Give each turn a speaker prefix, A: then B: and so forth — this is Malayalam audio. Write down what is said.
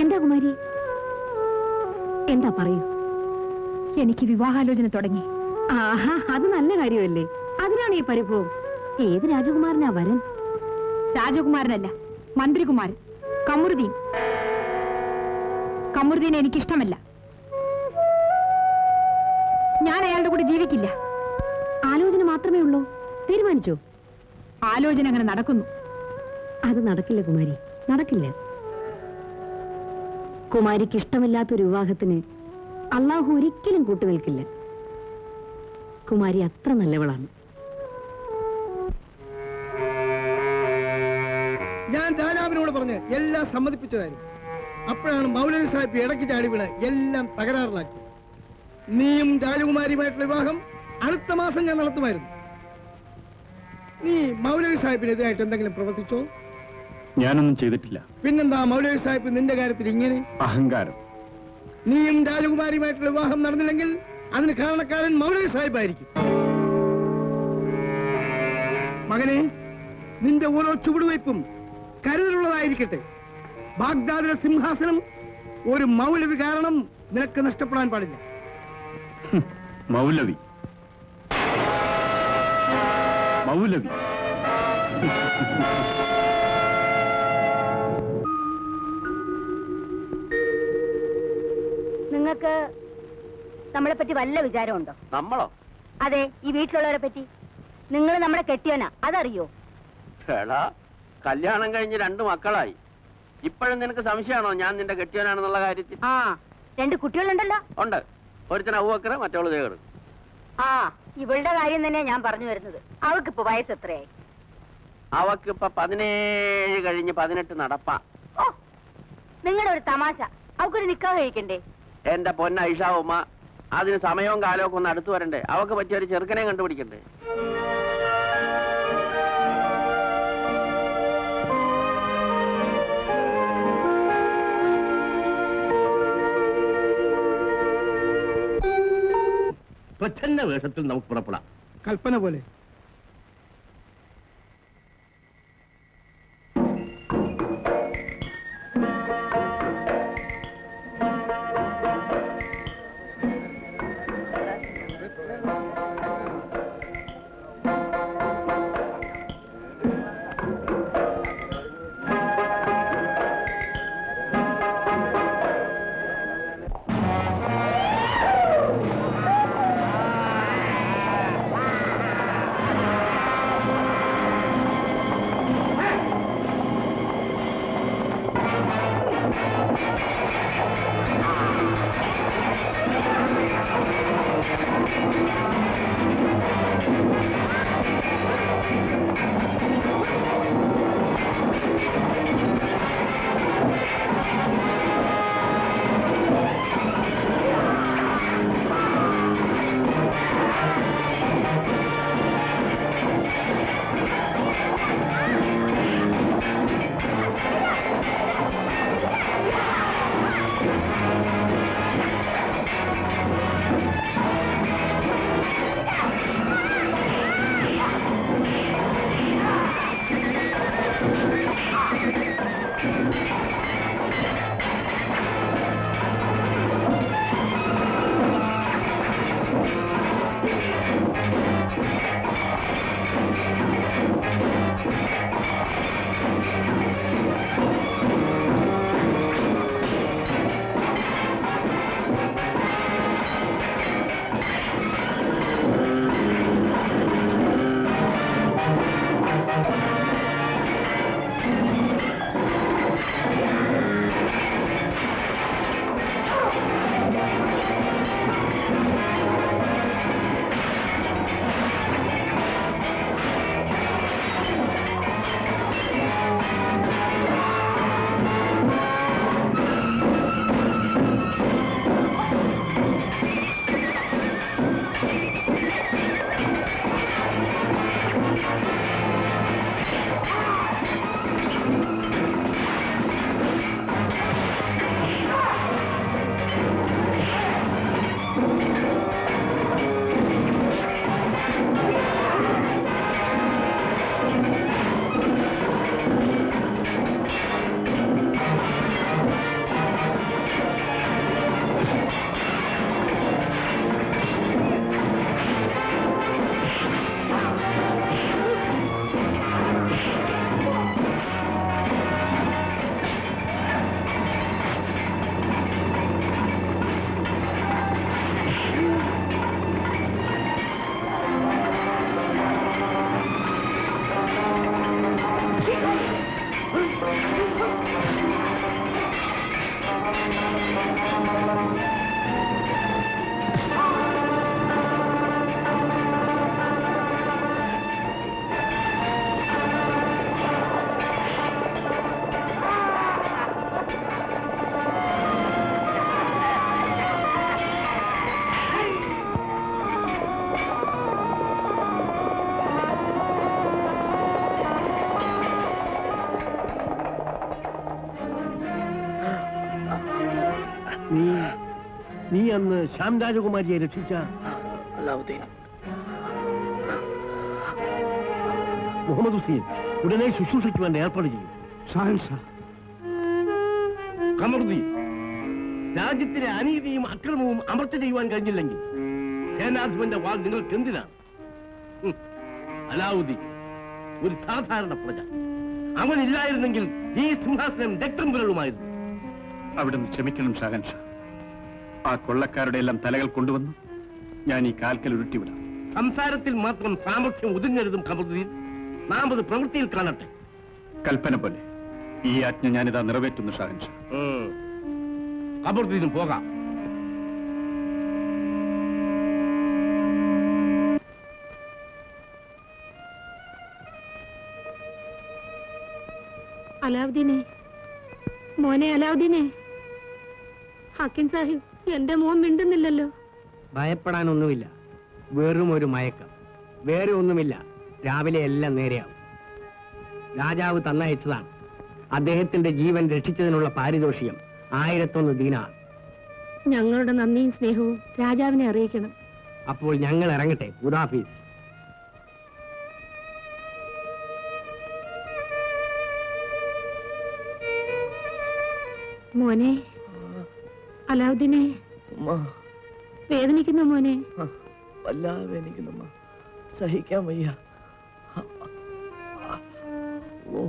A: എന്താ കുമാരി? എന്താ പറയൂ. എനിക്ക് വിവാഹാലോചന തുടങ്ങി. ആഹാ, അത് നല്ല കാര്യമല്ലേ. അതിനാണ് ഈ പരിഭവം. ഏത് രാജകുമാരനാ വരൻ? രാജകുമാരനല്ല, മന്ത്രികുമാരൻ. കമറുദ്ദീൻ. കമറുദ്ദീനെ എനിക്കിഷ്ടമല്ല. ഞാൻ അയാളുടെ കൂടെ ജീവിക്കില്ല. ആലോചന മാത്രമേ ഉള്ളൂ. തീരുമാനിച്ചോ? ആലോചന അങ്ങനെ നടക്കുന്നു. അത് നടക്കില്ല കുമാരി, നടക്കില്ല. കുമാരിക്ക് ഇഷ്ടമില്ലാത്തൊരു വിവാഹത്തിന് അള്ളാഹു ഒരിക്കലും കൂട്ടുനിൽക്കില്ല. കുമാരി അത്ര നല്ലവളാണ്.
B: ഞാൻ രാജാവിനോട് പറഞ്ഞ് എല്ലാം സമ്മതിപ്പിച്ചതായിരുന്നു. അപ്പോഴാണ് മൗലവി സാഹിബ് ഇടയ്ക്ക് ചാടി വീണ് എല്ലാം തകരാറിലാക്കി. നീയും രാജകുമാരിയുമായിട്ടുള്ള വിവാഹം അടുത്ത മാസം ഞാൻ നടത്തുമായിരുന്നു. നീ മൗലവി സാഹിബിനെതിരായിട്ട് എന്തെങ്കിലും പ്രവർത്തിച്ചോ?
C: ഞാനൊന്നും ചെയ്തിട്ടില്ല.
B: പിന്നെന്താ മൗലവി സാഹിബ് നിന്റെ കാര്യത്തിൽ ഇങ്ങനെ?
C: അഹങ്കാരം.
B: നീയും രാജകുമാരിയുമായിട്ടുള്ള വിവാഹം നടന്നില്ലെങ്കിൽ അതിന് കാരണക്കാരൻ മൗലവി സാഹിബായിരിക്കും. മകനെ, നിന്റെ ഓരോ ചുവടുവയ്പും കരുതലുള്ളതായിരിക്കട്ടെ. ബാഗ്ദാദിലെ സിംഹാസനം ഒരു മൗലവി കാരണം നിനക്ക് നഷ്ടപ്പെടാൻ പാടില്ല.
C: മൗലവി മൗലവി
A: നിങ്ങൾക്ക് നമ്മളെ പറ്റി വല്ല വിചാരമുണ്ടോ?
D: നമ്മളോ?
A: അതെ, ഈ വീട്ടിലുള്ളവരെ പറ്റി. നിങ്ങൾ നമ്മളെ കെട്ടിയോനാ, അതറിയോ?
D: കല്യാണം കഴിഞ്ഞ് 2 മക്കളായി. ഇപ്പോഴും നിനക്ക് സംശയമാണോ ഞാൻ നിന്റെ കെട്ടിയോനാണെന്നുള്ള കാര്യത്തിൽ?
A: ആ, 2 കുട്ടികളുണ്ടല്ലോ.
D: ഉണ്ട്. ഒരുത്തൻ അബൂബക്കർ, മറ്റവള് ജേർ.
A: ആ, ഇവളുടെ കാര്യം തന്നെ ഞാൻ പറഞ്ഞു വരുന്നത്. അവൾക്കിപ്പോ വയസ്സ് എത്രയായി?
D: അവക്കിപ്പോ 17 കഴിഞ്ഞ് 18 നടപ്പാ.
A: ഓ, നിങ്ങളുടെ ഒരു തമാശ. അവക്കൊരു നിക്കാഹ് കഴിക്കണ്ടേ?
D: എന്റെ പൊന്ന ഐഷ ഉമ്മ, അതിന് സമയവും കാലവും ഒക്കെ ഒന്ന് അടുത്ത് വരണ്ടേ? അവക്ക് പറ്റിയ ഒരു ചെറുക്കനെ കണ്ടുപിടിക്കണ്ടേ?
C: പ്രച്ഛന്ന വേഷത്തിൽ നമുക്ക് പുറപ്പെടാം.
B: കൽപ്പന പോലെ.
C: നീ അന്ന് ശ്യാം രാജകുമാരിയെ രക്ഷിച്ച
B: അലാവുദ്ദീൻ.
C: മുഹമ്മദ് ഹുസൈൻ ഉടനെ ശുശ്രൂഷിക്കുവാൻ ഏർപ്പാട് ചെയ്യും. കമറുദ്ദീൻ, രാജ്യത്തിലെ അനീതിയും അക്രമവും അമർച്ച ചെയ്യുവാൻ കഴിഞ്ഞില്ലെങ്കിൽ സേനാധിപന്റെ വാൾ നിങ്ങൾക്ക് എന്തിനാണ്? അലാവുദ്ദീൻ ഒരു സാധാരണ പ്രജ. അവനില്ലായിരുന്നെങ്കിൽ ഈ സിംഹാസനം രക്തം പുരളുമായിരുന്നു. അവിടുന്ന് ക്ഷമിക്കണം ഷാഹൻഷാ. ആ കൊള്ളക്കാരുടെ എല്ലാം തലകൾ കൊണ്ടുവന്നു ഞാൻ ഈ കാൽക്കൽ ഉരുട്ടിവിടാം. സംസാരത്തിൽ മാത്രം സാമർഥ്യം ഒതുങ്ങരുതും കമറുദ്ദീൻ. നാം അത് പ്രവൃത്തിയിൽ കാണട്ടെ. കൽപ്പന പോലെ ഈ ആജ്ഞ ഞാനിതാ നിറവേറ്റുന്നു ഷാഹൻഷാ. കമറുദ്ദീനും പോകാം.
A: അലാവുദ്ദീനെ, മോനെ അലാവുദ്ദീനെ. ഹക്കിൻ സാഹിബ്, എന്റെ മോൻ മിണ്ടുന്നില്ലല്ലോ.
E: ഭയപ്പെടാനൊന്നുമില്ല, വെറും ഒരു മയക്കം, വേറെ ഒന്നുമില്ല. രാവിലെ എല്ലാം നേരെയാവും. രാജാവ് തന്നയച്ചതാണ്. അദ്ദേഹത്തിന്റെ ജീവൻ രക്ഷിച്ചതിനുള്ള പാരിതോഷികം 1001 ദീനാർ.
A: ഞങ്ങളുടെ നന്ദിയും സ്നേഹവും രാജാവിനെ അറിയിക്കണം.
E: അപ്പോൾ ഞങ്ങൾ ഇറങ്ങട്ടെ. ഖുദാഫീസ്.
A: മോനെ അലാവുദ്ദീനെ, വേദനിക്കുന്നു മോനെ.
B: വല്ലാതെ വേദനിക്കുന്നു. സഹിക്കാൻ വയ്യ. ഓ,